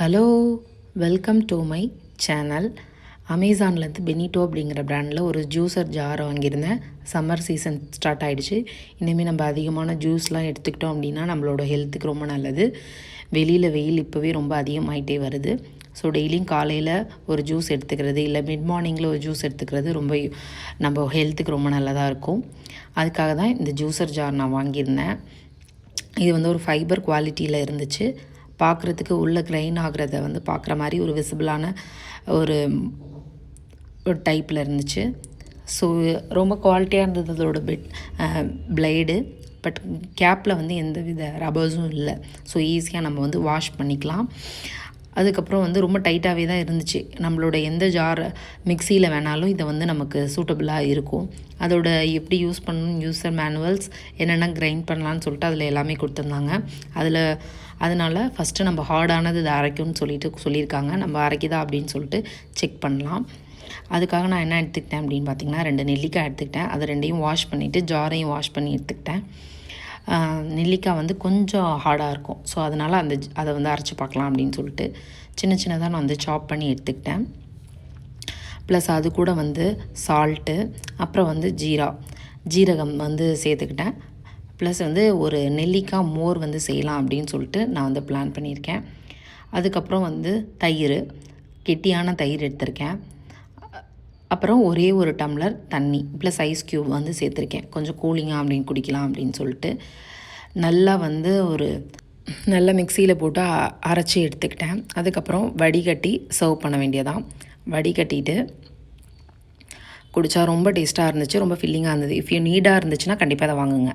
Hello, welcome to my channel. அமேசான்லேருந்து Benito அப்படிங்கிற பிராண்டில் ஒரு ஜூஸர் ஜார் வாங்கியிருந்தேன். சம்மர் சீசன் ஸ்டார்ட் ஆகிடுச்சு. இனிமேல் நம்ம அதிகமான ஜூஸ்லாம் எடுத்துக்கிட்டோம் அப்படின்னா நம்மளோட ஹெல்த்துக்கு ரொம்ப நல்லது. வெளியில் வெயில் இப்போவே ரொம்ப அதிகமாகிட்டே வருது. ஸோ டெய்லியும் காலையில் ஒரு ஜூஸ் எடுத்துக்கிறது, இல்லை மிட் மார்னிங்கில் ஒரு ஜூஸ் எடுத்துக்கிறது ரொம்ப நம்ம ஹெல்த்துக்கு ரொம்ப நல்லதாக இருக்கும். அதுக்காக தான் இந்த ஜூஸர் ஜார் நான் வாங்கியிருந்தேன். இது வந்து ஒரு ஃபைபர் குவாலிட்டியில் இருந்துச்சு. பார்க்குறதுக்கு உள்ளே கிரைன் ஆகிறத வந்து பார்க்குற மாதிரி ஒரு விசிபிளான ஒரு டைப்பில் இருந்துச்சு. ஸோ ரொம்ப குவாலிட்டியாக இருந்தது அதோட பிளேடு. பட் கேப்பில் வந்து எந்த வித ரப்பர்ஸும் இல்லை. ஸோ ஈஸியாக நம்ம வந்து வாஷ் பண்ணிக்கலாம். அதுக்கப்புறம் வந்து ரொம்ப டைட்டாகவே தான் இருந்துச்சு. நம்மளோட எந்த ஜார் மிக்சியில் வேணாலும் இதை வந்து நமக்கு சூட்டபுளாக இருக்கும். அதோட எப்படி யூஸ் பண்ணணும், யூஸர் மேனுவல்ஸ், என்னென்ன கிரைண்ட் பண்ணலான்னு சொல்லிட்டு அதில் எல்லாமே கொடுத்துருந்தாங்க. அதனால் ஃபஸ்ட்டு நம்ம ஹார்டானது இதை அரைக்கும்னு சொல்லியிருக்காங்க. நம்ம அரைக்குதா அப்படின்னு சொல்லிட்டு செக் பண்ணலாம். அதுக்காக நான் என்ன எடுத்துக்கிட்டேன் அப்படின்னு பார்த்திங்கன்னா 2 நெல்லிக்காய் எடுத்துக்கிட்டேன். அதை 2ஐயும் வாஷ் பண்ணிவிட்டு ஜாரையும் வாஷ் பண்ணி எடுத்துக்கிட்டேன். நெல்லிக்காய் வந்து கொஞ்சம் ஹார்டாக இருக்கும். ஸோ அதனால் அதை வந்து அரைச்சி பார்க்கலாம் அப்படின்னு சொல்லிட்டு சின்னதாக நான் வந்து சாப் பண்ணி எடுத்துக்கிட்டேன். ப்ளஸ் அது கூட வந்து சால்ட்டு, அப்புறம் வந்து ஜீரகம் வந்து சேர்த்துக்கிட்டேன். ப்ளஸ் வந்து ஒரு நெல்லிக்காய் மோர் வந்து செய்யலாம் அப்படின்னு சொல்லிட்டு நான் வந்து பிளான் பண்ணியிருக்கேன். அதுக்கப்புறம் வந்து தயிர், கெட்டியான தயிர் எடுத்திருக்கேன். அப்புறம் ஒரே ஒரு டம்ளர் தண்ணி ப்ளஸ் ஐஸ் க்யூப் வந்து சேர்த்துருக்கேன். கொஞ்சம் கூலிங்காக அப்படின்னு குடிக்கலாம் அப்படின்னு சொல்லிட்டு நல்லா வந்து ஒரு நல்ல மிக்சியில் போட்டு அரைச்சி எடுத்துக்கிட்டேன். அதுக்கப்புறம் வடிகட்டி சர்வ் பண்ண வேண்டியதான். வடிகட்டிட்டு குடித்தா ரொம்ப டேஸ்ட்டாக இருந்துச்சு, ரொம்ப ஃபில்லிங்காக இருந்தது. இஃப் யூ நீடாக இருந்துச்சுன்னா கண்டிப்பாக அதை வாங்குங்க.